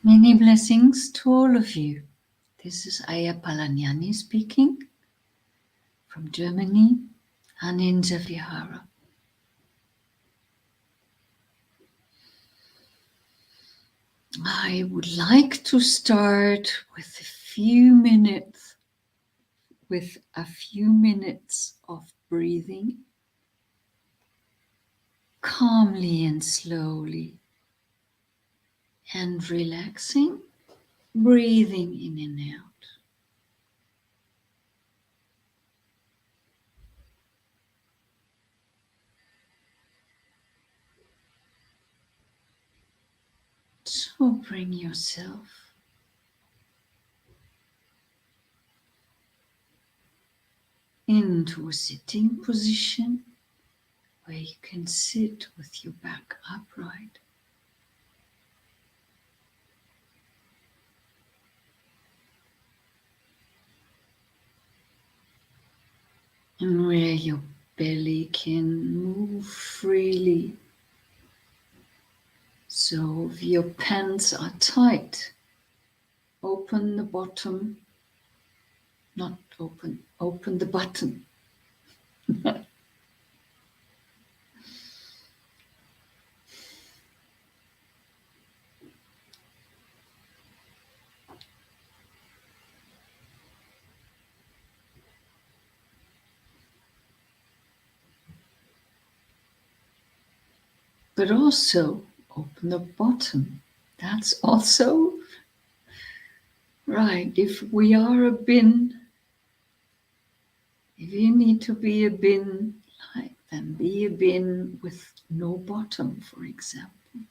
Many blessings to all of you. This is Ayya Phalanyani speaking from Germany, Aninja Vihara. I would like to start with a few minutes of breathing calmly and slowly and relaxing, breathing in and out. So bring yourself into a sitting position where you can sit with your back upright. And where your belly can move freely. So if your pants are tight, open the bottom, not open, open the button. But also open the bottom. That's also right. If we are a bin, if you need to be a bin, then be a bin with no bottom, for example.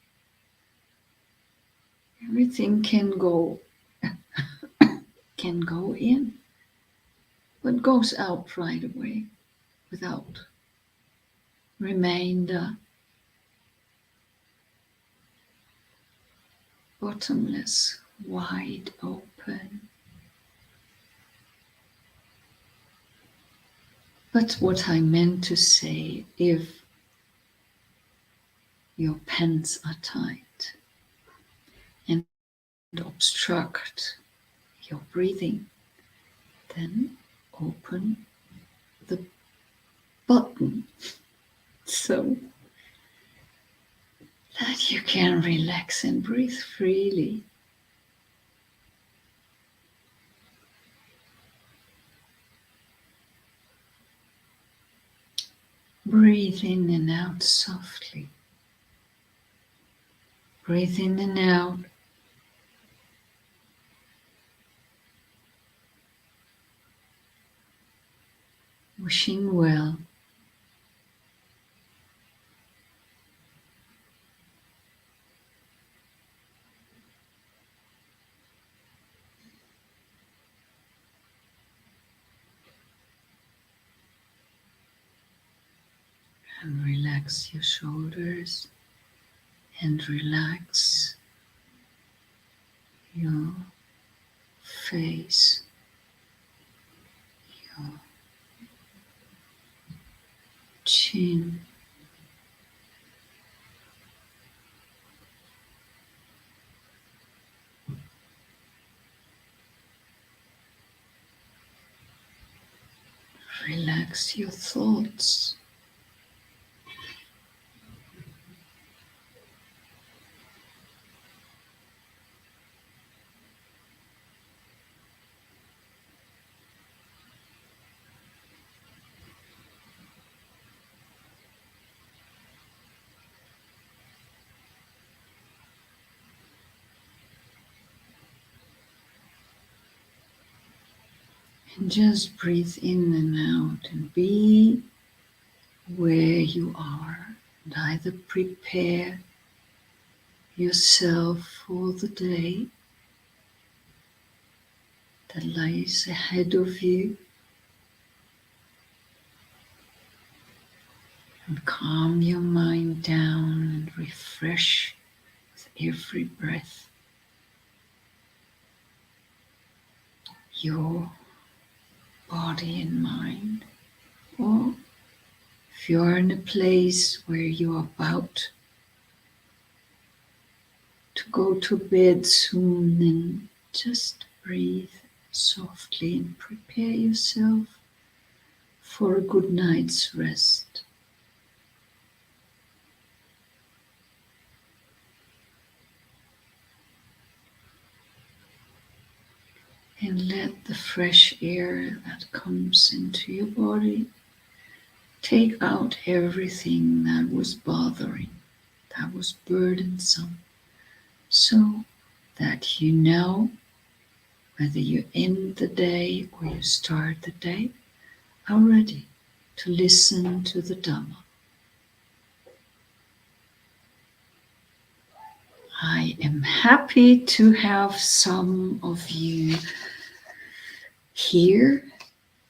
Everything can go in, but goes out right away without remainder, bottomless, wide open. But what I meant to say, if your pants are tight and obstruct your breathing, then open the button so that you can relax and breathe freely. Breathe in and out softly. Breathe in and out. Wishing well. And relax your shoulders and relax your face, your chin, relax your thoughts. And just breathe in and out and be where you are, and either prepare yourself for the day that lies ahead of you, and calm your mind down and refresh with every breath your body and mind. Or if you're in a place where you're about to go to bed soon, and just breathe softly and prepare yourself for a good night's rest. And let the fresh air that comes into your body take out everything that was bothering, that was burdensome, so that you know whether you end the day or you start the day are ready to listen to the Dhamma. I am happy to have some of you here.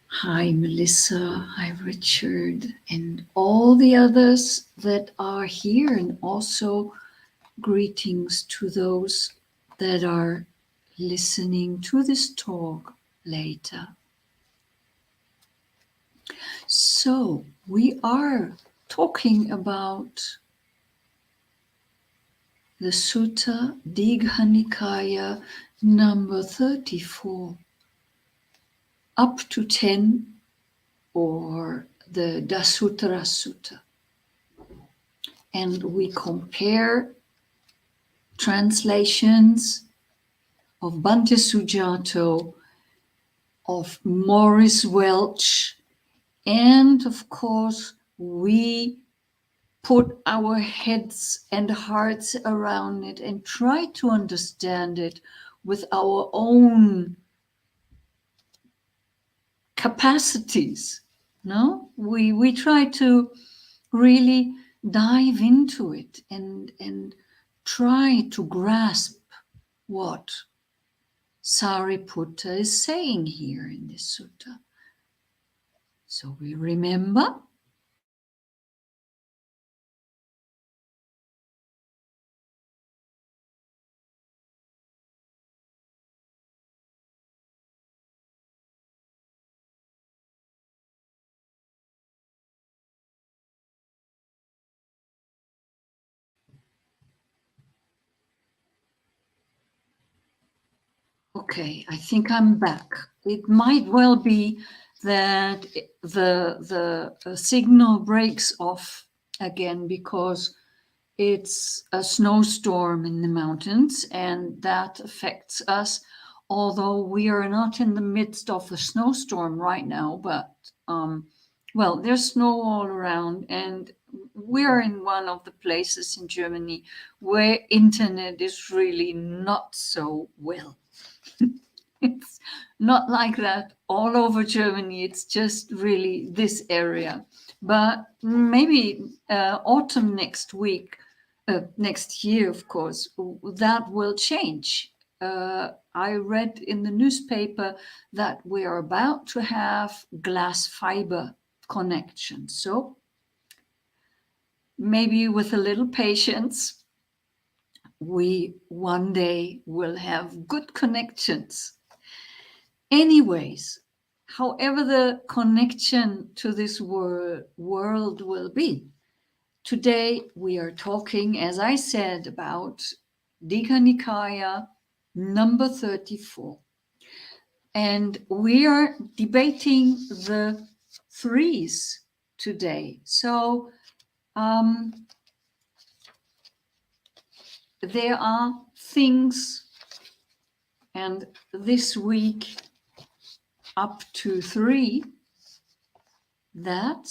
Hi, Melissa. Hi, Richard, and all the others that are here, and also greetings to those that are listening to this talk later. So, we are talking about the Sutta Digha Nikaya number 34, up to 10, or the Dasuttara Sutta. And we compare translations of Bhante Sujato, of Maurice Welch, and of course we put our heads and hearts around it and try to understand it with our own capacities. No, we try to really dive into it and try to grasp what Sariputta is saying here in this sutta. So we remember okay, I think I'm back. It might well be that the signal breaks off again because it's a snowstorm in the mountains, and that affects us. Although we are not in the midst of a snowstorm right now, but well, there's snow all around, and we're in one of the places in Germany where internet is really not so well. It's not like that all over Germany. It's just really this area. But maybe autumn next week, next year, of course, that will change. I read in the newspaper that we are about to have glass fiber connection. So maybe with a little patience, we one day will have good connections. Anyways, however the connection to this world will be, today we are talking, as I said, about Digha Nikaya number 34. And we are debating the threes today. So there are things, and this week up to 3, that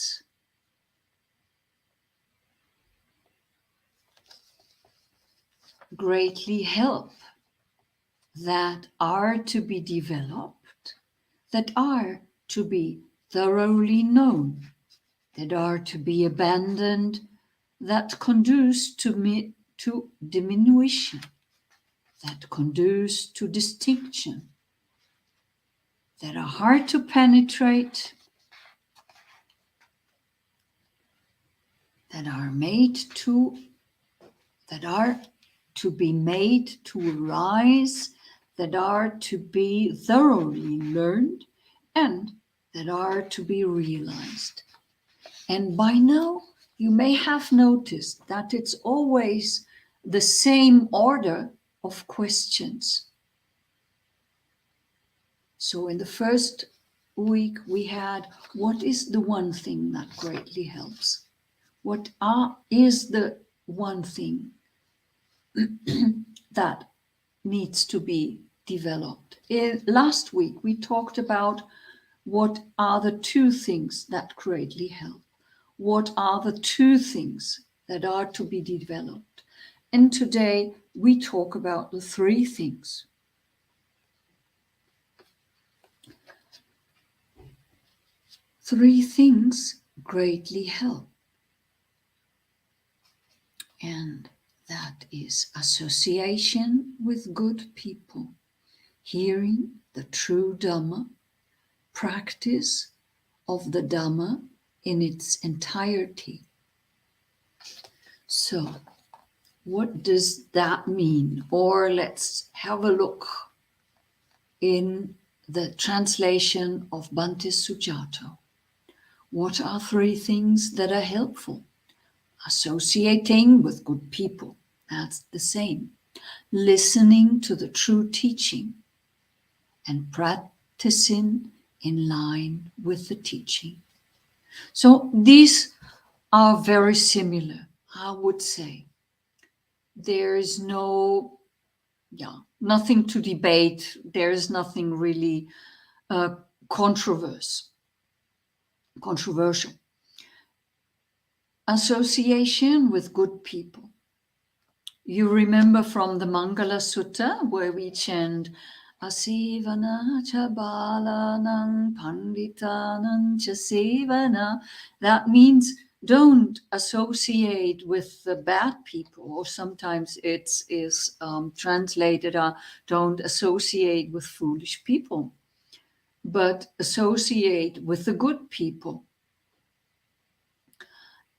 greatly help, that are to be developed, that are to be thoroughly known, that are to be abandoned, that conduce to diminution, that conduce to distinction, that are hard to penetrate, that are to be made to arise, that are to be thoroughly learned, and that are to be realized. And by now, you may have noticed that it's always the same order of questions. So in the first week we had, what is the one thing that greatly helps? What is the one thing that needs to be developed? Last week we talked about what are the two things that greatly help. What are the two things that are to be developed? And today we talk about the three things. Three things greatly help. And that is association with good people, hearing the true Dhamma, practice of the Dhamma in its entirety. So, what does that mean? Or let's have a look in the translation of Bhante Sujato. What are three things that are helpful? Associating with good people, that's the same. Listening to the true teaching and practicing in line with the teaching. So these are very similar, I would say. There is nothing to debate. There is nothing really controversial. Association with good people. You remember from the Mangala Sutta where we chant Asivana cha balanang panditanang cha sevana. That means don't associate with the bad people, or sometimes it is translated don't associate with foolish people, but associate with the good people.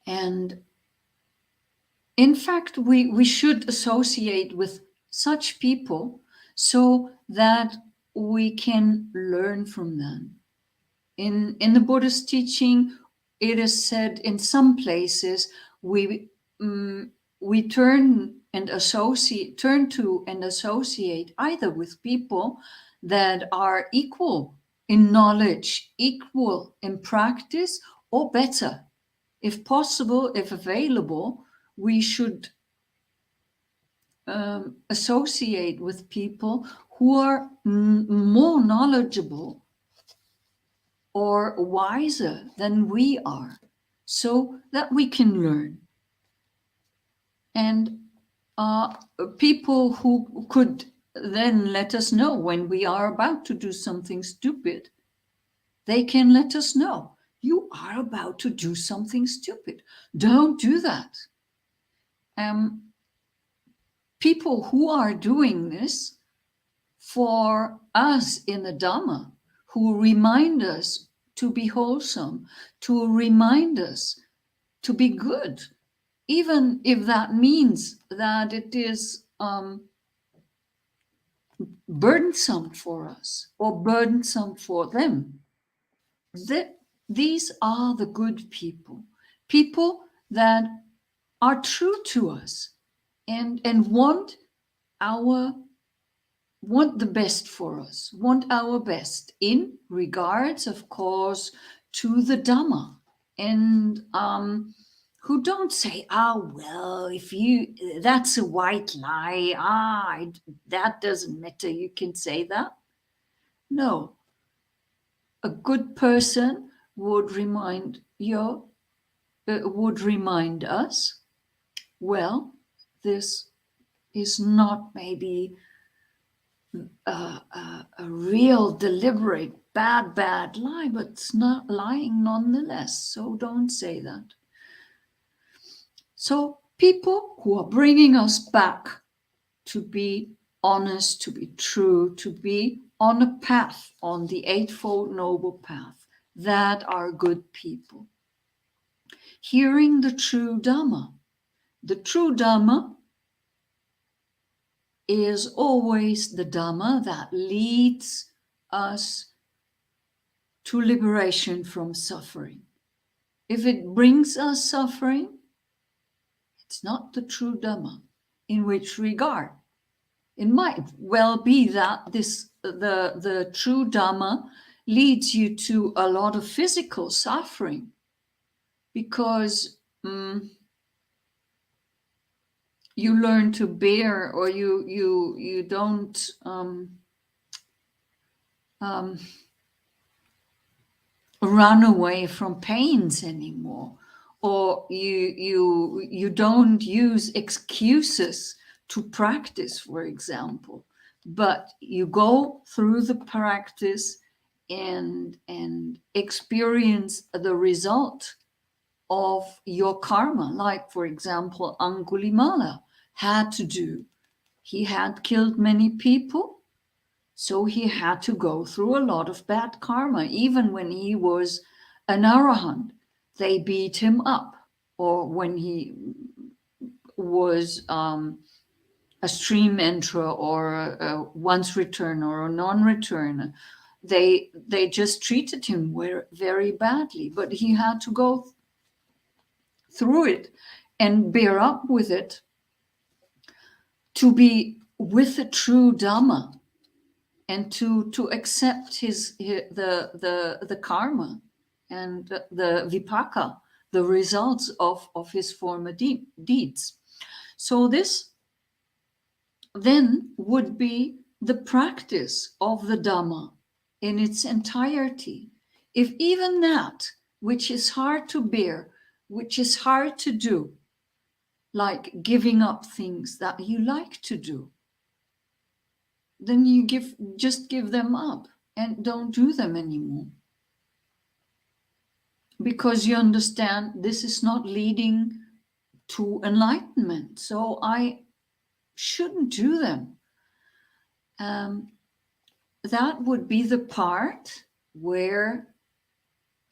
And in fact, we should associate with such people so that we can learn from them. In the Buddhist teaching, it is said in some places we turn to and associate either with people that are equal in knowledge, equal in practice, or better. If possible, if available, we should associate with people who are more knowledgeable or wiser than we are, so that we can learn. And people who could then let us know when we are about to do something stupid. They can let us know, you are about to do something stupid. Don't do that. People who are doing this for us in the Dhamma, who remind us to be wholesome, to remind us to be good, even if that means that it is burdensome for us or burdensome for them. These are the good people, people that are true to us and want the best for us, want our best in regards, of course, to the Dhamma, and who don't say, well, if that's a white lie, that doesn't matter, you can say that. No, a good person would remind us, well, this is not maybe a real deliberate bad lie, but it's not lying nonetheless, so don't say that. So people who are bringing us back to be honest, to be true, to be on a path, on the Eightfold Noble Path, that are good people. Hearing the true Dhamma. The true Dhamma is always the Dhamma that leads us to liberation from suffering. If it brings us suffering, it's not the true Dhamma. In which regard? It might well be that the true Dhamma leads you to a lot of physical suffering, because you learn to bear, or you don't run away from pains anymore, or you don't use excuses to practice, for example, but you go through the practice and experience the result of your karma. Like, for example, Angulimala had to do. He had killed many people, so he had to go through a lot of bad karma. Even when he was an arahant, they beat him up. Or when he was a stream enterer, or a once returner, or a non-returner, they just treated him very badly. But he had to go through it and bear up with it to be with the true Dhamma, and to accept the karma and the vipaka, the results of his former deeds. So this then would be the practice of the Dhamma in its entirety. If even that, which is hard to bear, which is hard to do, like giving up things that you like to do, then you just give them up and don't do them anymore, because you understand this is not leading to enlightenment, so I shouldn't do them. That would be the part where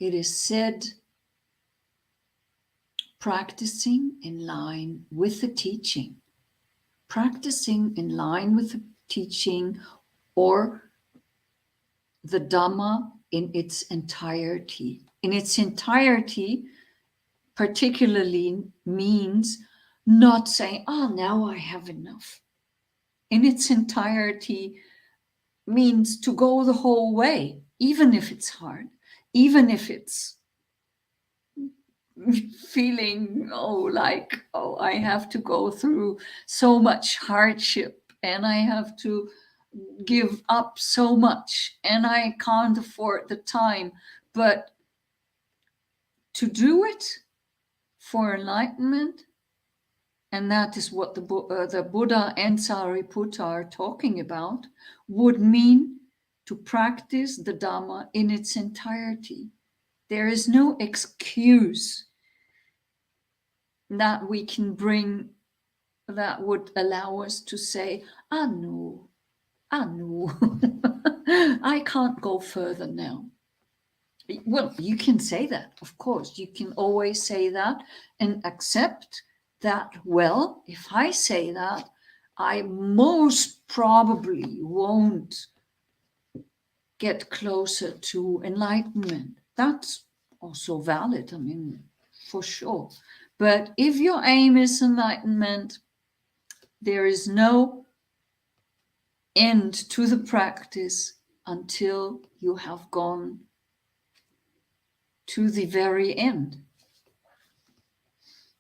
it is said, practicing in line with the teaching. Practicing in line with the teaching, or the Dhamma in its entirety. In its entirety, particularly, means not saying, now I have enough. In its entirety means to go the whole way, even if it's hard, even if it's feeling, I have to go through so much hardship, and I have to give up so much, and I can't afford the time. But to do it for enlightenment, and that is what the Buddha and Sariputta are talking about, would mean to practice the Dhamma in its entirety. There is no excuse that we can bring that would allow us to say, no, I can't go further now. Well, you can say that, of course. You can always say that and accept that, well, if I say that, I most probably won't get closer to enlightenment. That's also valid, for sure. But if your aim is enlightenment, there is no end to the practice until you have gone to the very end.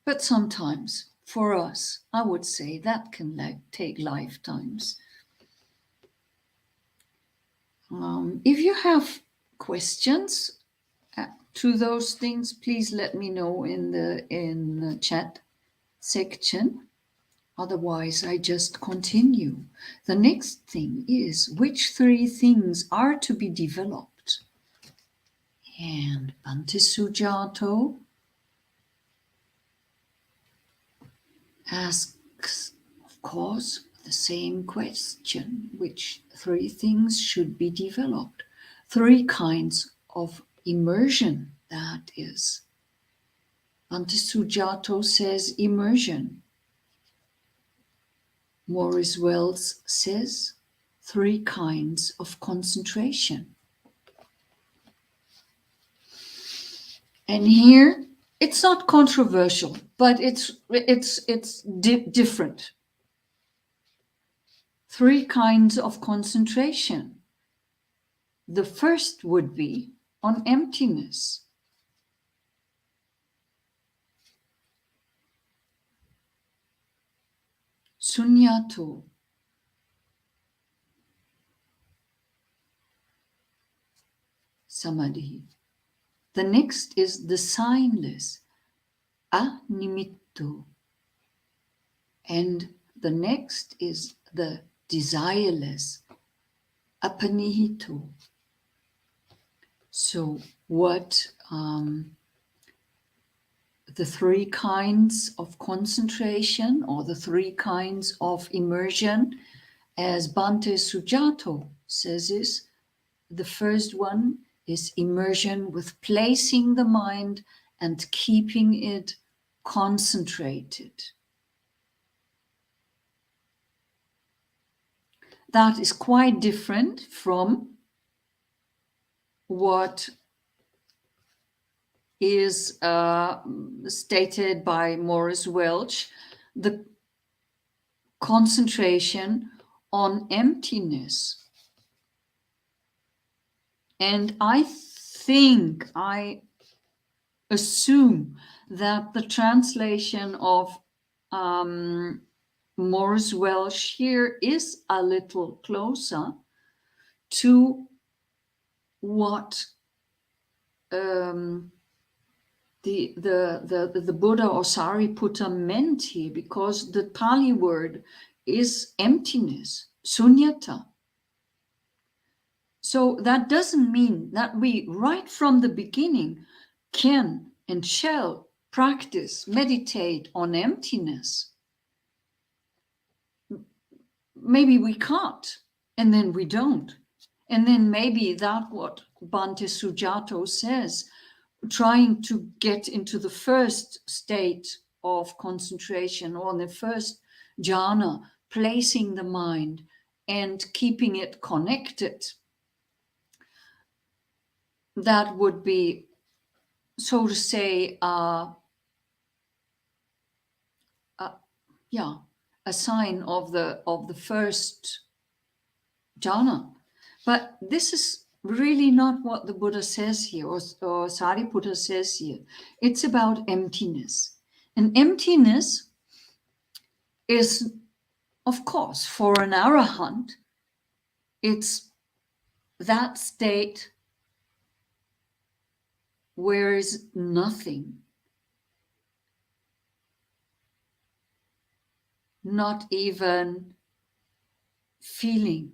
But sometimes, for us, I would say that can take lifetimes. If you have questions to those things, please let me know in the chat section. Otherwise, I just continue. The next thing is, which 3 things are to be developed? And Bhante Sujato asks, of course, the same question. Which 3 things should be developed? 3 kinds of immersion, that is. Bhante Sujato says immersion. Maurice Wells says 3 kinds of concentration. And here, it's not controversial, but it's different. three kinds of concentration. The first would be on emptiness. Sunyato. Samadhi. The next is the signless. Animitto. And the next is the desireless. Apanihito. So what the three kinds of concentration or the three kinds of immersion, as Bhante Sujato says, is the first one is immersion with placing the mind and keeping it concentrated. That is quite different from what is stated by Maurice Welch, the concentration on emptiness. And I assume that the translation of Maurice Welch here is a little closer to what the Buddha or Sariputta meant here, because the Pali word is emptiness, sunyata. So that doesn't mean that we, right from the beginning, can and shall practice, meditate on emptiness. Maybe we can't, and then we don't. And then maybe that what Bhante Sujato says, trying to get into the first state of concentration or the first jhana, placing the mind and keeping it connected. That would be, so to say, a sign of the first jhana. But this is really not what the Buddha says here, or Sariputta says here. It's about emptiness. And emptiness is, of course, for an arahant, it's that state where is nothing. Not even feeling,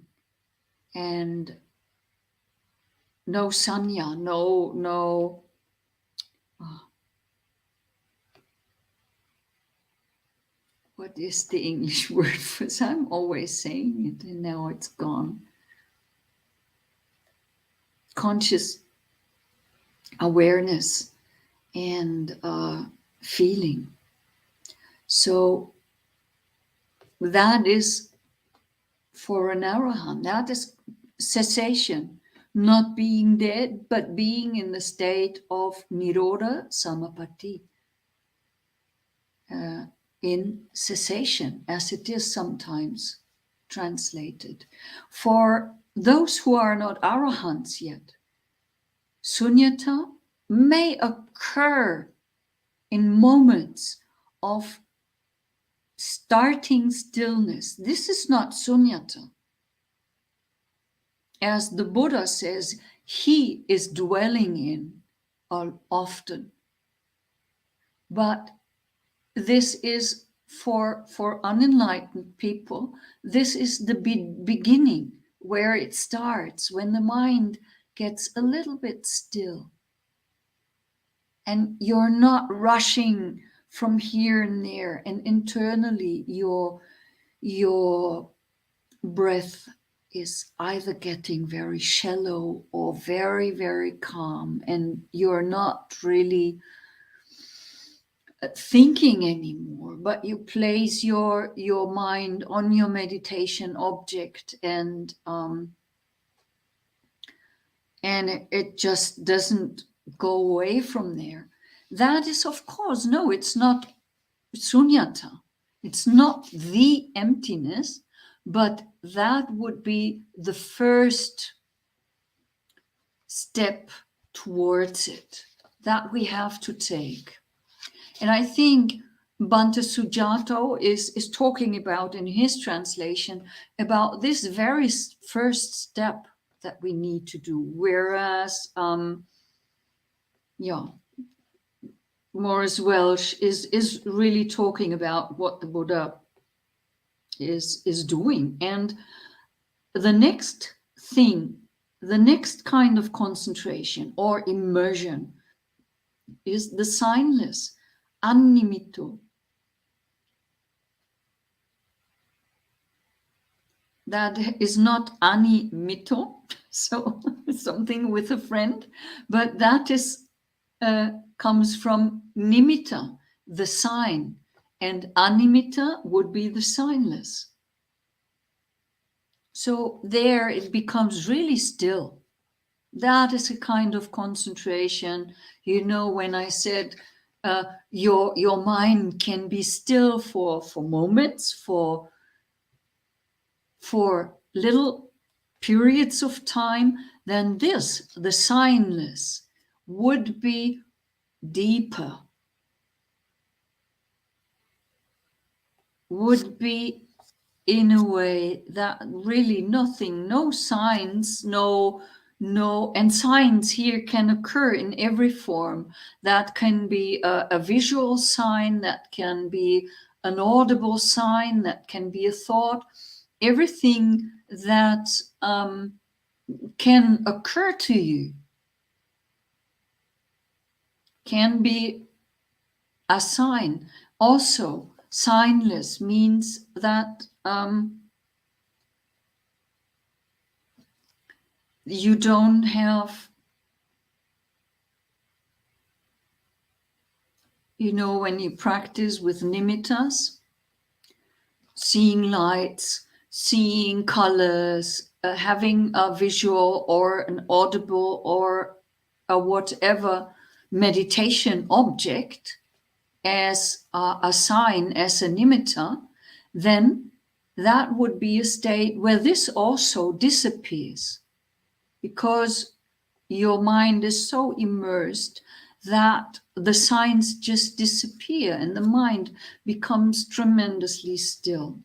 and no sanya, what is the English word for this? I'm always saying it and now it's gone. Conscious awareness and feeling. So that is for an arahant, that is cessation, not being dead, but being in the state of nirodha samapatti, in cessation, as it is sometimes translated. For those who are not arahants yet, sunyata may occur in moments of starting stillness. This is not sunyata. As the Buddha says, he is dwelling in often. But this is for unenlightened people, this is the beginning where it starts, when the mind gets a little bit still. And you're not rushing from here and there, and internally your breath is either getting very shallow or very, very calm, and you're not really thinking anymore, but you place your mind on your meditation object, and it just doesn't go away from there. That is, of course, no, it's not sunyata. It's not the emptiness, but that would be the first step towards it that we have to take. And I think Bhante Sujato is talking about in his translation about this very first step that we need to do. Whereas, Morris Welsh is really talking about what the Buddha is doing. And the next thing, the next kind of concentration or immersion is the signless, annimito. That is not animito, so something with a friend, but that is comes from nimitta, the sign, and animita would be the signless. So there it becomes really still. That is a kind of concentration. You know, when I said your mind can be still for moments, for little periods of time, then this, the signless, would be deeper, would be in a way that really nothing, no signs, and signs here can occur in every form. That can be a visual sign, that can be an audible sign, that can be a thought. Everything that can occur to you can be a sign. Also, signless means that you don't have, when you practice with nimittas, seeing lights, seeing colors, having a visual or an audible or a whatever meditation object as a sign, as a nimitta, then that would be a state where this also disappears, because your mind is so immersed that the signs just disappear and the mind becomes tremendously still.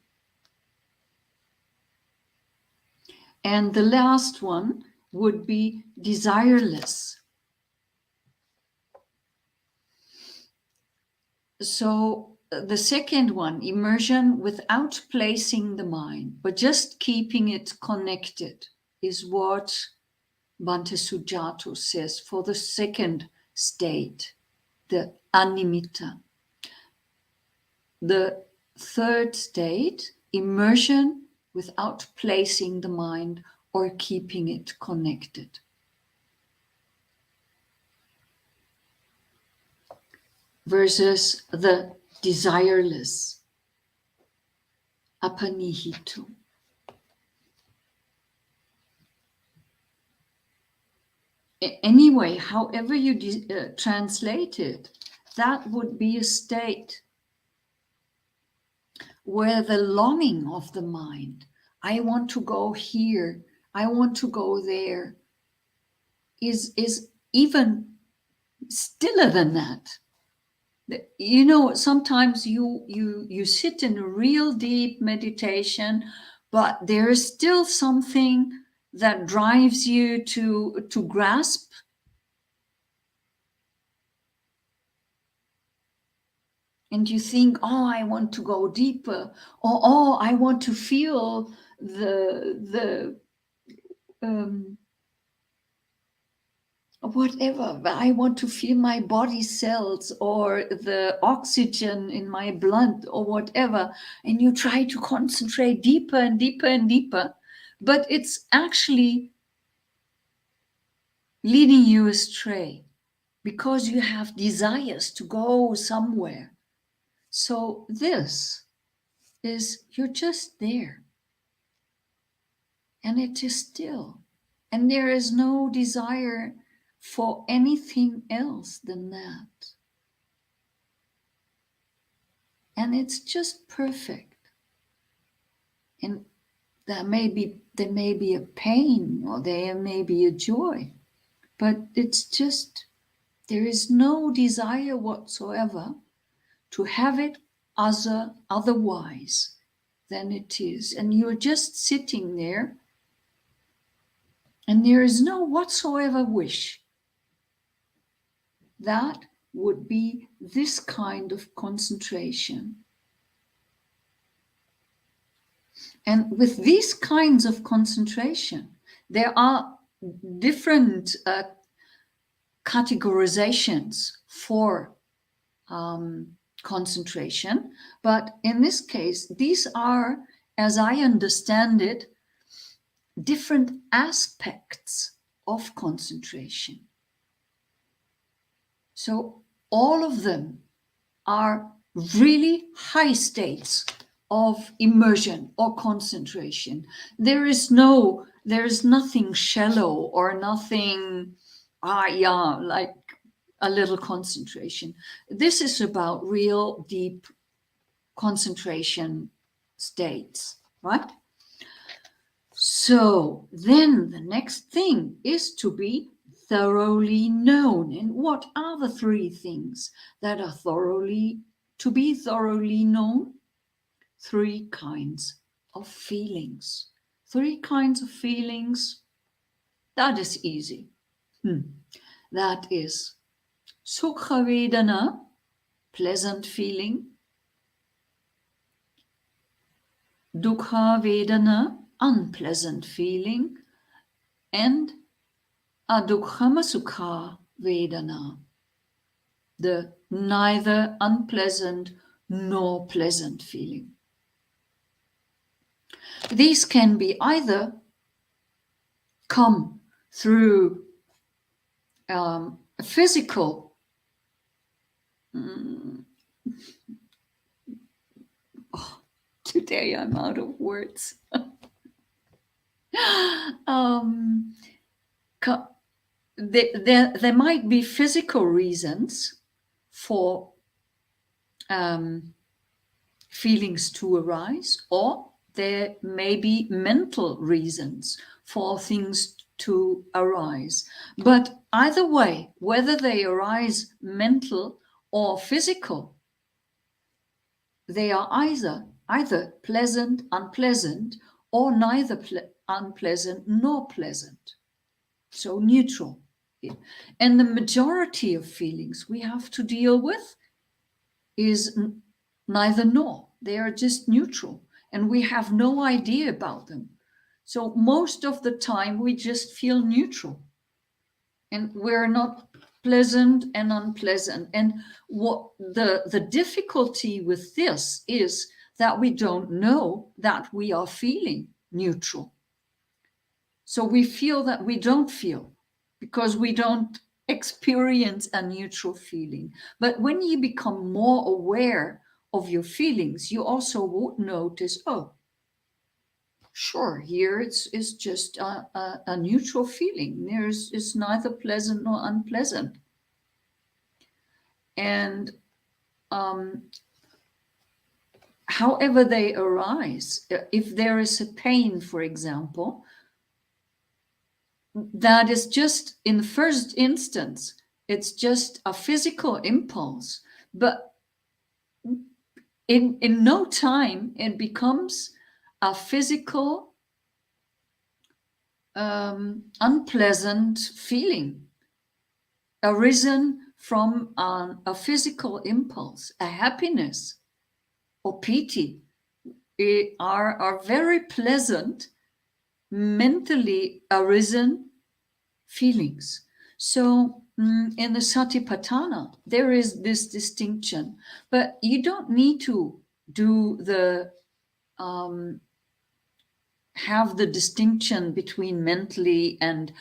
And the last one would be desireless. So the second one, immersion without placing the mind, but just keeping it connected, is what Bhante Sujato says for the second state, the animitta. The third state, immersion without placing the mind or keeping it connected. Versus the desireless, apanihito. Anyway, however you translate it, that would be a state where the longing of the mind, I want to go here, I want to go there, is even stiller than that. Sometimes you sit in a real deep meditation, but there is still something that drives you to grasp. And you think, oh, I want to go deeper, or oh, I want to feel the whatever, I want to feel my body cells or the oxygen in my blood or whatever, and you try to concentrate deeper and deeper and deeper, but it's actually leading you astray because you have desires to go somewhere. So this is, you're just there and it is still, and there is no desire for anything else than that. And it's just perfect. And there may be a pain, or there may be a joy, but it's just, there is no desire whatsoever to have it otherwise than it is. And you're just sitting there, and there is no whatsoever wish. That would be this kind of concentration. And with these kinds of concentration, there are different categorizations for concentration. But in this case, these are, as I understand it, different aspects of concentration. So all of them are really high states of immersion or concentration. There is nothing shallow or nothing, like a little concentration. This is about real deep concentration states, right? So then the next thing is to be thoroughly known. And what are the three things that are to be thoroughly known? Three kinds of feelings. Three kinds of feelings. That is easy. That is Sukha Vedana, pleasant feeling. Dukkha Vedana, unpleasant feeling. And Adukkhama Sukha Vedana, the neither unpleasant nor pleasant feeling. These can be either come through a physical today I'm out of words. There might be physical reasons for feelings to arise, or there may be mental reasons for things to arise. But either way, whether they arise mental or physical, they are either pleasant, unpleasant, or neither unpleasant nor pleasant. So neutral. And the majority of feelings we have to deal with is neither nor. They are just neutral, and we have no idea about them. So most of the time we just feel neutral, and we're not pleasant and unpleasant. And what the difficulty with this is that we don't know that we are feeling neutral. So we feel that we don't feel because we don't experience a neutral feeling. But when you become more aware of your feelings, you also would notice, oh, sure, here it's just a neutral feeling. It's neither pleasant nor unpleasant. And however they arise, if there is a pain, for example, that is just, in the first instance, it's just a physical impulse, but in no time it becomes a physical unpleasant feeling arisen from a physical impulse. A happiness or pity are very pleasant, mentally arisen feelings. So in the Satipatthana, there is this distinction, but you don't need to do have the distinction between mentally and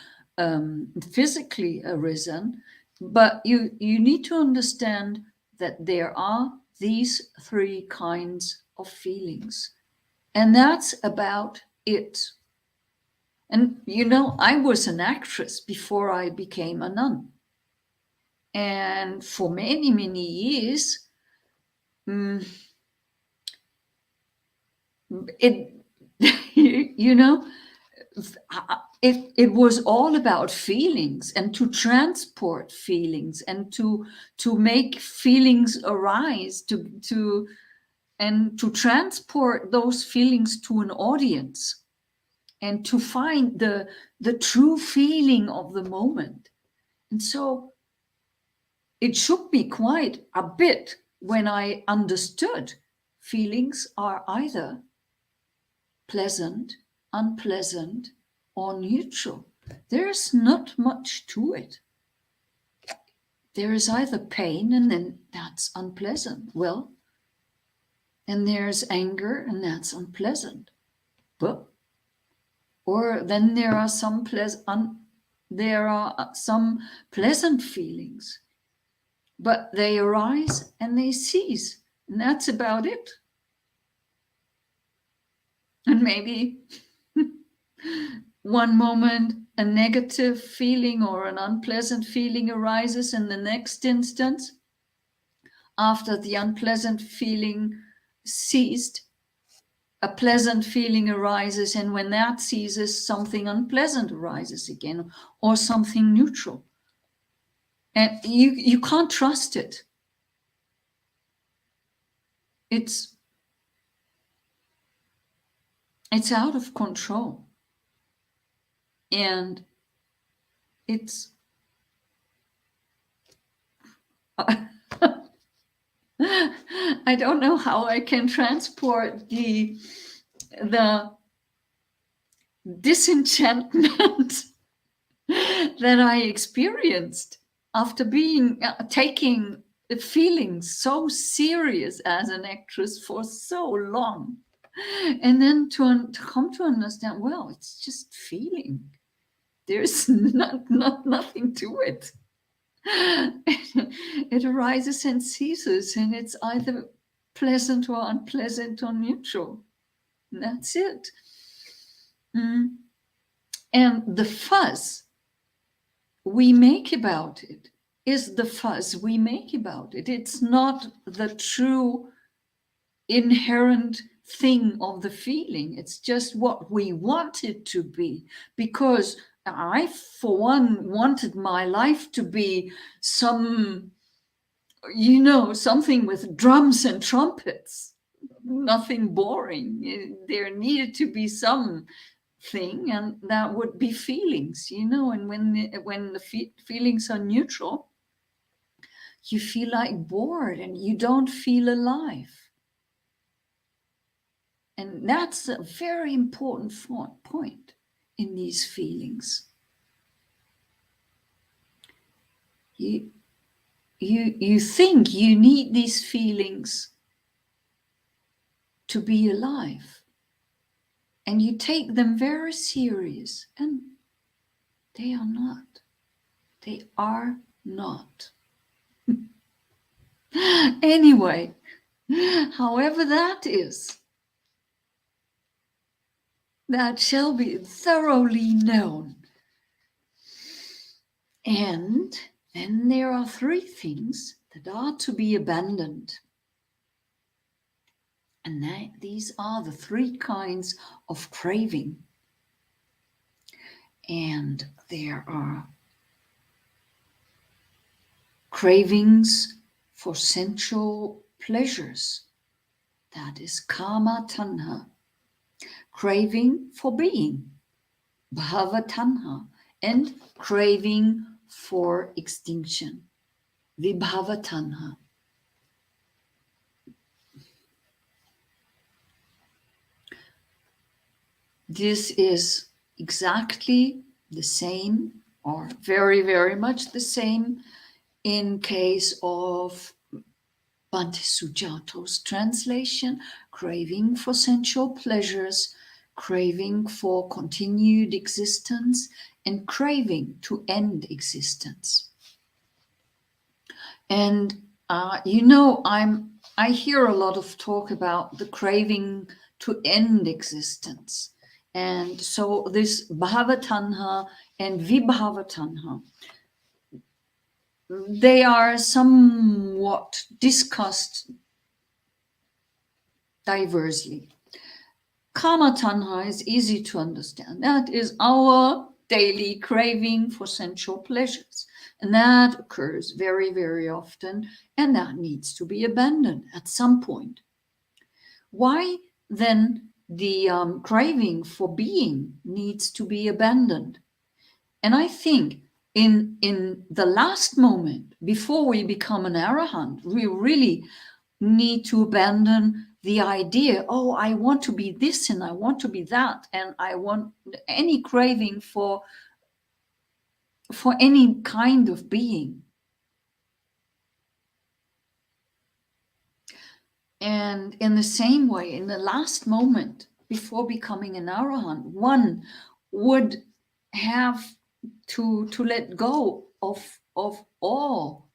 physically arisen, but you need to understand that there are these three kinds of feelings, and that's about it. And I was an actress before I became a nun, and for many, many years, you know, it was all about feelings, and to transport feelings, and to make feelings arise, to transport those feelings to an audience, and to find the true feeling of the moment. And so it shook me quite a bit when I understood feelings are either pleasant, unpleasant, or neutral. There's not much to it. There is either pain, and then that's unpleasant. Well, and there's anger, and that's unpleasant. But or then there are some pleasant feelings, but they arise and they cease, and that's about it. And maybe one moment a negative feeling or an unpleasant feeling arises, and the next instance, after the unpleasant feeling ceased, a pleasant feeling arises, and when that ceases, something unpleasant arises again, or something neutral. And you can't trust it. It's out of control. And it's I don't know how I can transport the disenchantment that I experienced after taking the feelings so serious as an actress for so long, and then to come to understand, well, it's just feeling. There's nothing to it. It arises and ceases, and it's either pleasant or unpleasant or neutral. And that's it. And the fuss we make about it is the fuss we make about it. It's not the true inherent thing of the feeling. It's just what we want it to be, because I, for one, wanted my life to be something with drums and trumpets, nothing boring. There needed to be something, and that would be feelings, and when the feelings are neutral, you feel like bored and you don't feel alive. And that's a very important point in these feelings. You think you need these feelings to be alive, and you take them very serious, and they are not. They are not. Anyway, however that is, that shall be thoroughly known. And then there are 3 things that are to be abandoned. And these are the 3 kinds of craving. And there are cravings for sensual pleasures. That is kama tanha. Craving for being, bhava tanha. And craving for extinction, vibhava tanha. This is exactly the same, or very, very much the same, in case of Bhante Sujato's translation: craving for sensual pleasures, craving for continued existence, and craving to end existence. And I hear a lot of talk about the craving to end existence. And so this bhavatanha and vibhavatanha, they are somewhat discussed diversely. Kama tanha is easy to understand. That is our daily craving for sensual pleasures. And that occurs very, very often, and that needs to be abandoned at some point. Why then the craving for being needs to be abandoned? And I think in the last moment before we become an arahant, we really need to abandon the idea, oh, I want to be this and I want to be that, and I want any craving for any kind of being. And in the same way, in the last moment before becoming an arahant, one would have to let go of all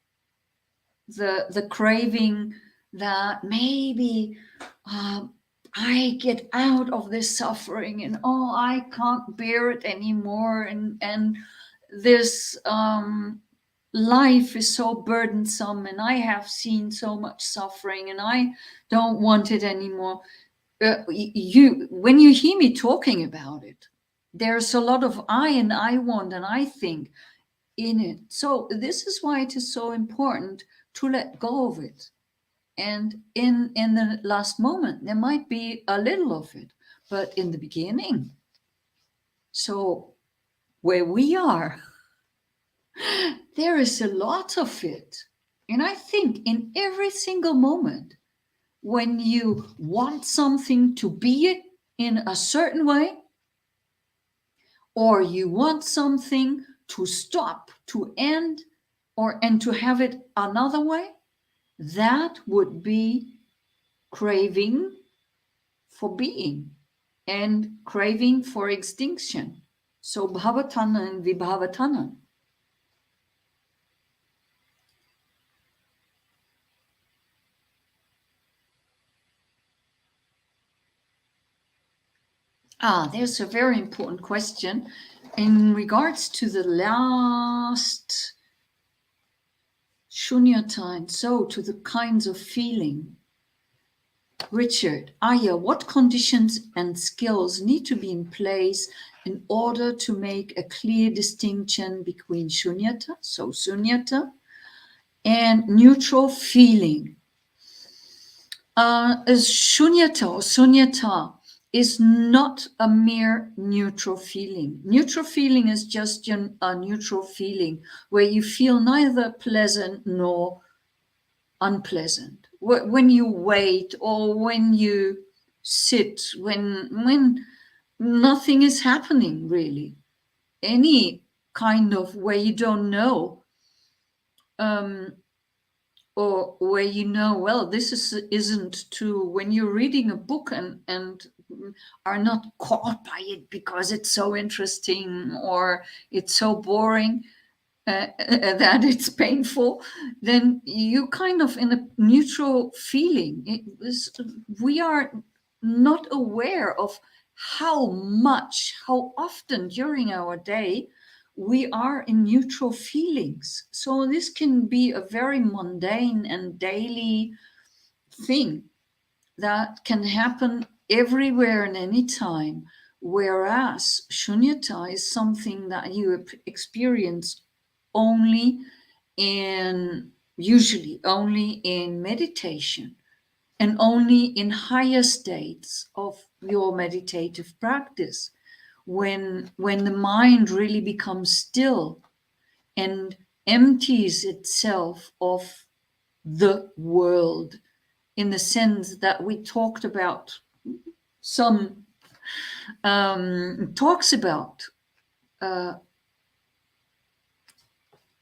the craving that maybe I get out of this suffering, and oh, I can't bear it anymore, and this life is so burdensome, and I have seen so much suffering, and I don't want it anymore. When you hear me talking about it, there's a lot of I and I want and I think in it. So this is why it is so important to let go of it. And in the last moment, there might be a little of it, but in the beginning, so where we are, there is a lot of it. And I think in every single moment, when you want something to be in a certain way, or you want something to stop, to end, and to have it another way, that would be craving for being and craving for extinction. So bhavatana and vibhavatana. There's a very important question in regards to the last shunyata, and so to the kinds of feeling. Richard, Ayya, what conditions and skills need to be in place in order to make a clear distinction between shunyata, so sunyata, and neutral feeling? Shunyata or sunyata is not a mere neutral feeling. Neutral feeling is just a neutral feeling where you feel neither pleasant nor unpleasant. When you wait or when you sit, when nothing is happening really, any kind of where you don't know, or where you know, well, isn't true. When you're reading a book and are not caught by it because it's so interesting or it's so boring, that it's painful, then you kind of in a neutral feeling. We are not aware of how often during our day we are in neutral feelings. So this can be a very mundane and daily thing that can happen everywhere and anytime, whereas shunyata is something that you experience usually only in meditation, and only in higher states of your meditative practice, when the mind really becomes still and empties itself of the world, in the sense that we talked about some talks about.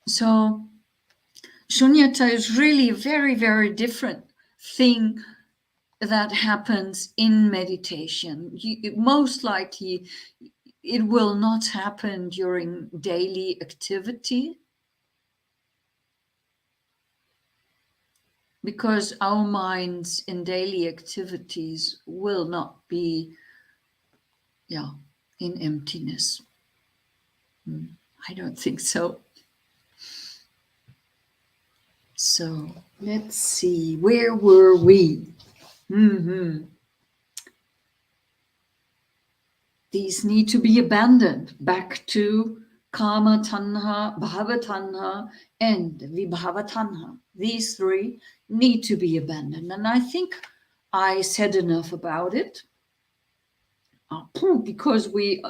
So shunyata is really a very, very different thing that happens in meditation. Most likely, it will not happen during daily activity, because our minds in daily activities will not be, in emptiness. I don't think so. So let's see, where were we? these need to be abandoned back to kama tanha, bhava tanha, and vibhava tanha. These three need to be abandoned. And I think I said enough about it because we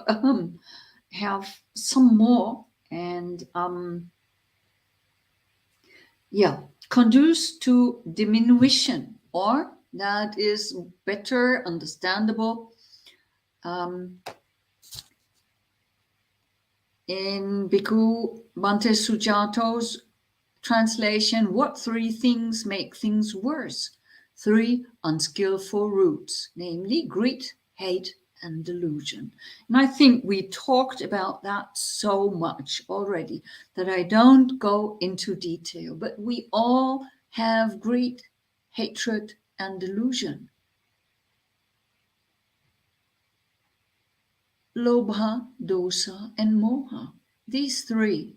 have some more, and conduce to diminution, or that is better understandable in Bhikkhu Bhante Sujato's translation. What three things make things worse? Three unskillful roots, namely greed, hate, and delusion. And I think we talked about that so much already that I don't go into detail, but we all have greed, hatred, and delusion. Lobha, dosa, and moha. These three.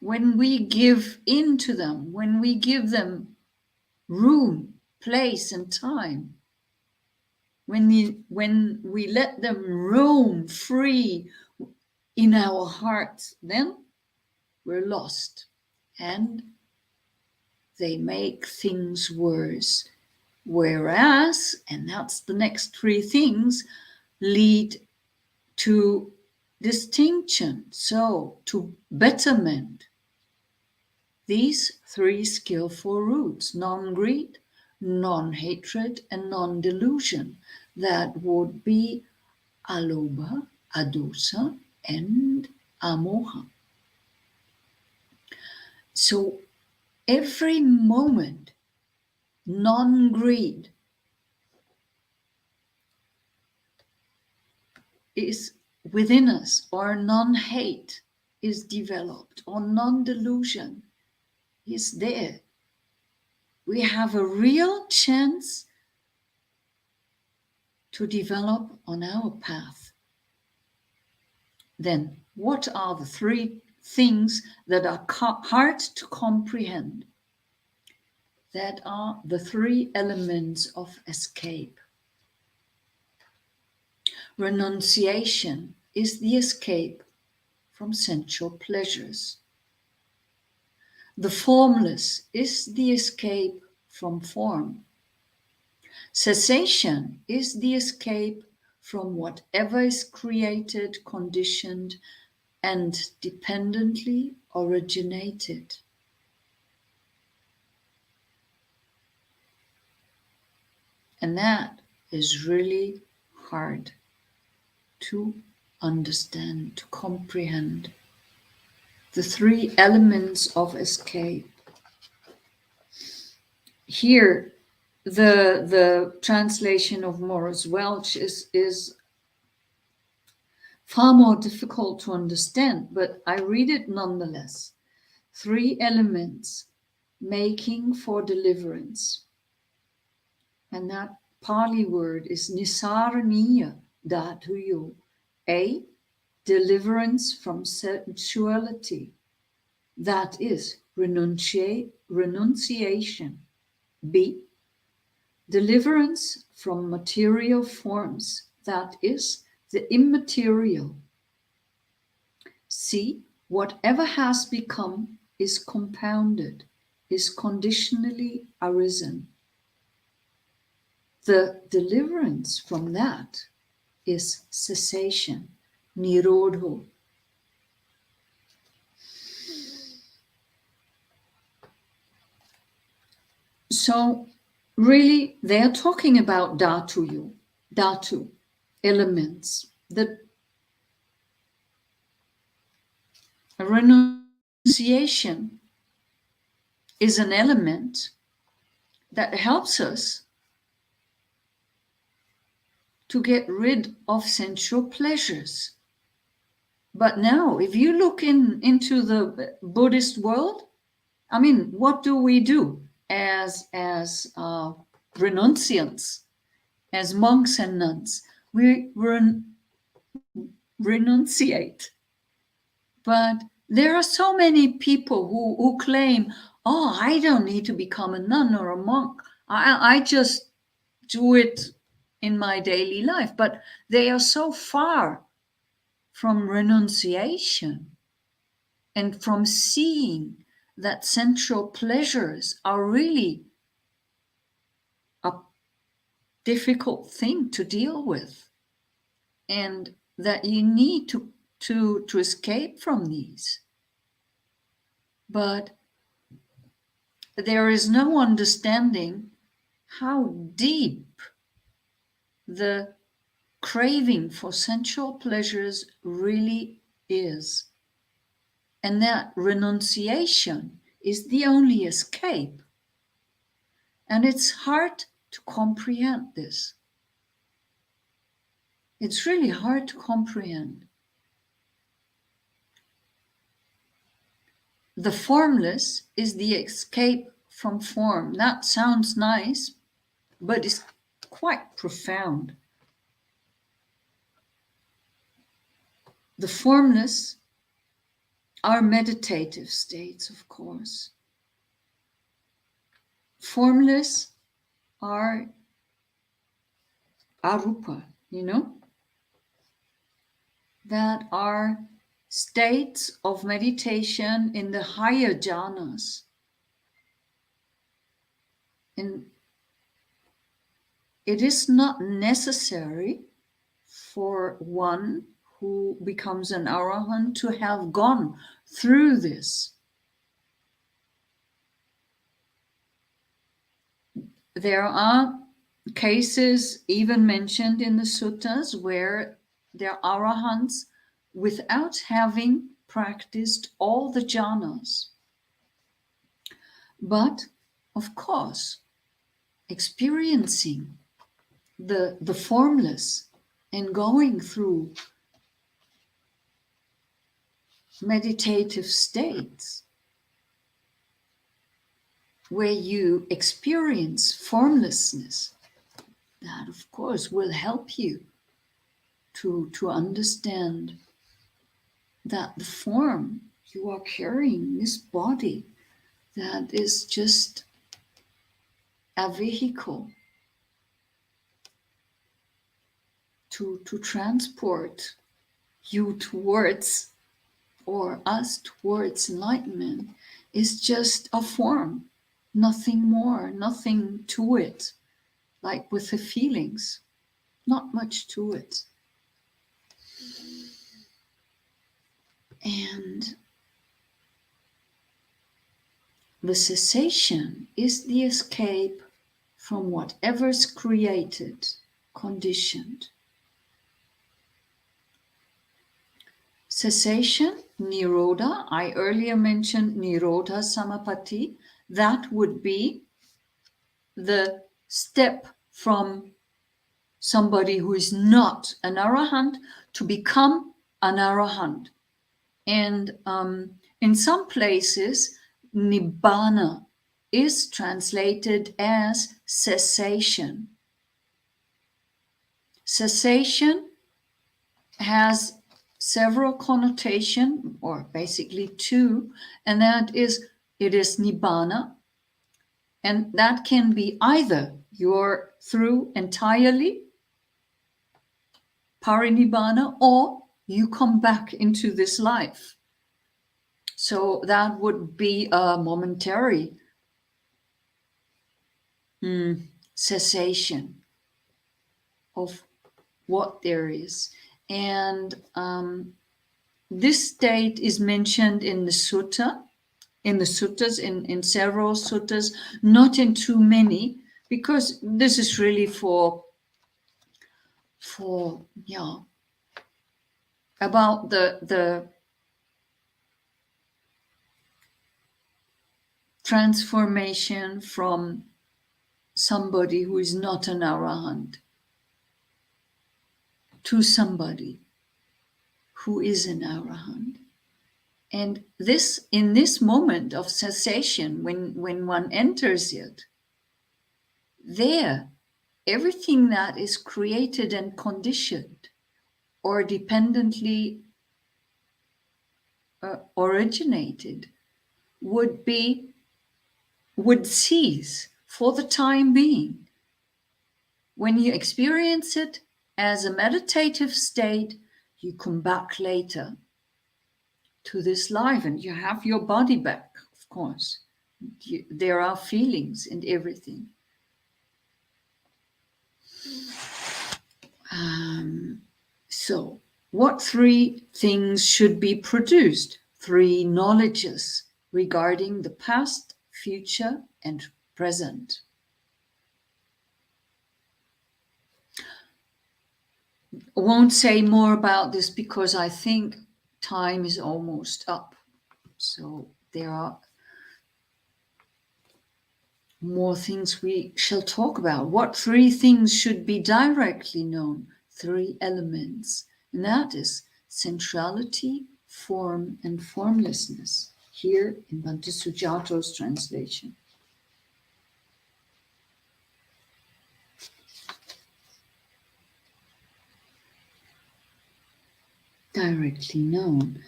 When we give in to them, when we give them room, place, and time, when we let them roam free in our hearts, then we're lost, and they make things worse. Whereas, and that's the next three things, lead to distinction, so to betterment. These three skillful roots, non-greed, non-hatred, and non-delusion, that would be alobha, adosa, and amoha. So every moment, non-greed is within us, or non-hate is developed, or non-delusion is there. We have a real chance to develop on our path. Then, what are the three things that are hard to comprehend? That are the three elements of escape. Renunciation is the escape from sensual pleasures. The formless is the escape from form. Cessation is the escape from whatever is created, conditioned, and dependently originated. And that is really hard to understand, to comprehend. The three elements of escape. Here, the translation of Morris Welch is far more difficult to understand, but I read it nonetheless. Three elements making for deliverance. And that Pali word is nisaraniya dhatuyo. A, deliverance from sensuality. That is renunciation. B, deliverance from material forms. That is the immaterial. C, whatever has become is compounded, is conditionally arisen. The deliverance from that is cessation, nirodho. So really, they are talking about dhatu, elements. The renunciation is an element that helps us to get rid of sensual pleasures. But now, if you look into the Buddhist world, I mean, what do we do as renunciants, as monks and nuns? We renunciate. But there are so many people who claim, oh, I don't need to become a nun or a monk. I just do it in my daily life, but they are so far from renunciation and from seeing that sensual pleasures are really a difficult thing to deal with, and that you need to escape from these. But there is no understanding how deep the craving for sensual pleasures really is, and that renunciation is the only escape. And it's hard to comprehend this. It's really hard to comprehend. The formless is the escape from form. That sounds nice, but it's quite profound. The formless are meditative states, of course. Formless are arupa, that are states of meditation in the higher jhanas. And it is not necessary for one who becomes an arahant to have gone through this. There are cases even mentioned in the suttas where there are arahants without having practiced all the jhanas. But, of course, experiencing the formless and going through meditative states where you experience formlessness, that of course will help you to understand that the form you are carrying, this body, that is just a vehicle to transport you towards, or us towards enlightenment, is just a form, nothing more, nothing to it. Like with the feelings, not much to it. And the cessation is the escape from whatever's created, conditioned. Cessation, nirodha, I earlier mentioned nirodha samapatti, that would be the step from somebody who is not an arahant to become an arahant. And in some places, nibbana is translated as cessation. Cessation has several connotations, or basically two, and that is, it is nibbana, and that can be either you're through entirely, parinibbana, or you come back into this life. So that would be a momentary cessation of what there is. And this state is mentioned in the sutta, in several suttas, not in too many, because this is really for about the transformation from somebody who is not an arahant to somebody who is an arahant. And this, in this moment of cessation, when one enters it, there, everything that is created and conditioned or dependently originated would cease for the time being. When you experience it as a meditative state, you come back later to this life and you have your body back, of course. There are feelings and everything. So, what 3 things should be produced? 3 knowledges regarding the past, future, and present. I won't say more about this because I think time is almost up. So there are more things we shall talk about. What 3 things should be directly known? 3 elements. And that is centrality, form, and formlessness. Here in Bhante Sujato's translation. Directly known.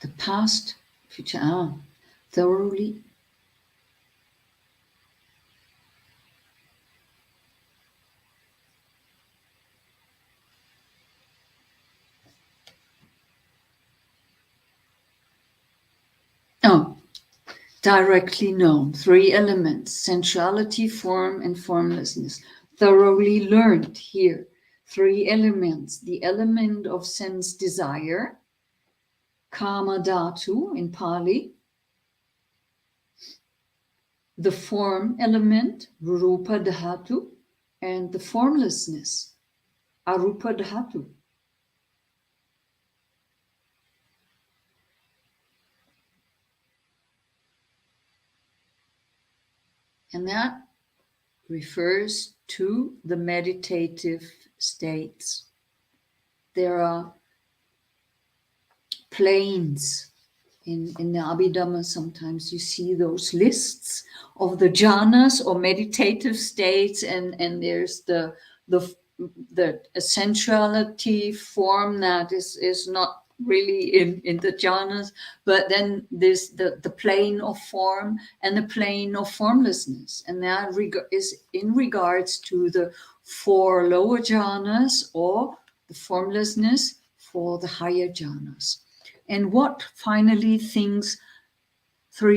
The past, future, thoroughly. Directly known. 3 elements, centrality, form, and formlessness. Thoroughly learned here. 3 elements, the element of sense desire, kama dhatu in Pali, the form element, rupa dhatu, and the formlessness, arupa dhatu. And that refers to the meditative states. There are planes in the Abhidhamma. Sometimes you see those lists of the jhanas or meditative states, and there's the essentiality form that is not really in the jhanas, but then there's the plane of form and the plane of formlessness, and that is in regards to the 4 lower jhanas or the formlessness for the higher jhanas. And what finally 3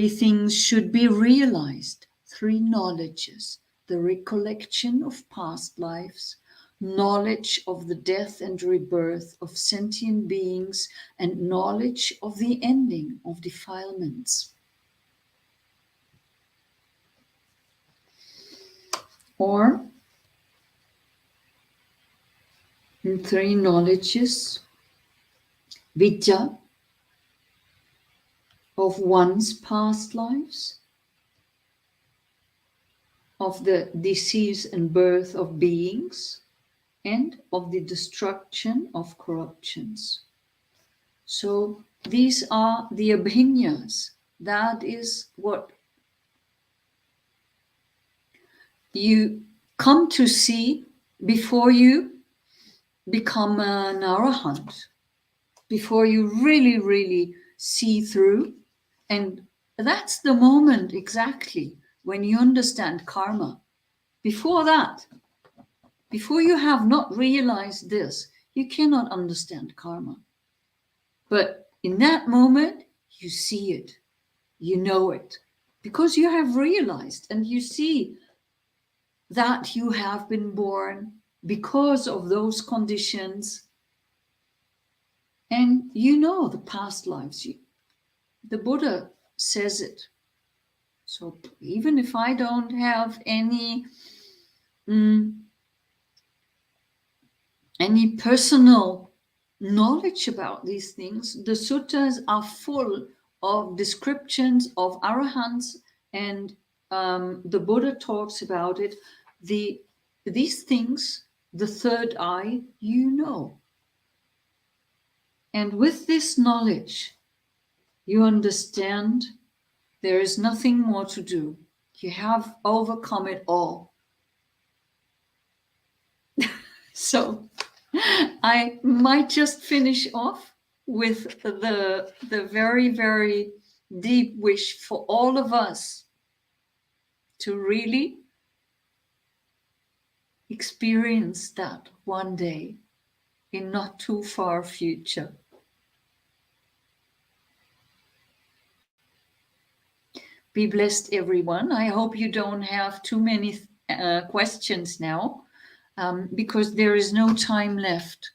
things should be realized? 3 knowledges: the recollection of past lives, knowledge of the death and rebirth of sentient beings, and knowledge of the ending of defilements. Or in 3 knowledges, vidya, of one's past lives, of the disease and birth of beings, and of the destruction of corruptions. So these are the abhinyas. That is what you come to see before you become an arahant, before you really, really see through. And that's the moment exactly when you understand karma. Before that, before you have not realized this, you cannot understand karma. But in that moment, you see it, you know it, because you have realized and you see that you have been born because of those conditions. And you know the past lives. The Buddha says it. So even if I don't have any personal knowledge about these things, the suttas are full of descriptions of arahants, and the Buddha talks about it. These things, the 3rd eye, you know. And with this knowledge, you understand there is nothing more to do. You have overcome it all. So I might just finish off with the very, very deep wish for all of us to really experience that one day in not too far future. Be blessed, everyone. I hope you don't have too many questions now, because there is no time left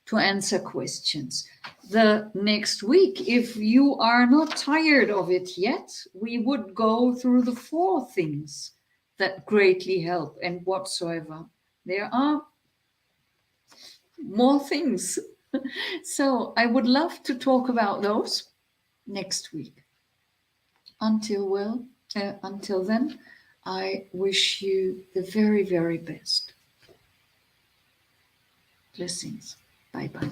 to answer questions. The next week, if you are not tired of it yet, we would go through the 4 things that greatly help and whatsoever. There are more things. So I would love to talk about those next week. Until then, I wish you the very, very best. Blessings. Bye-bye.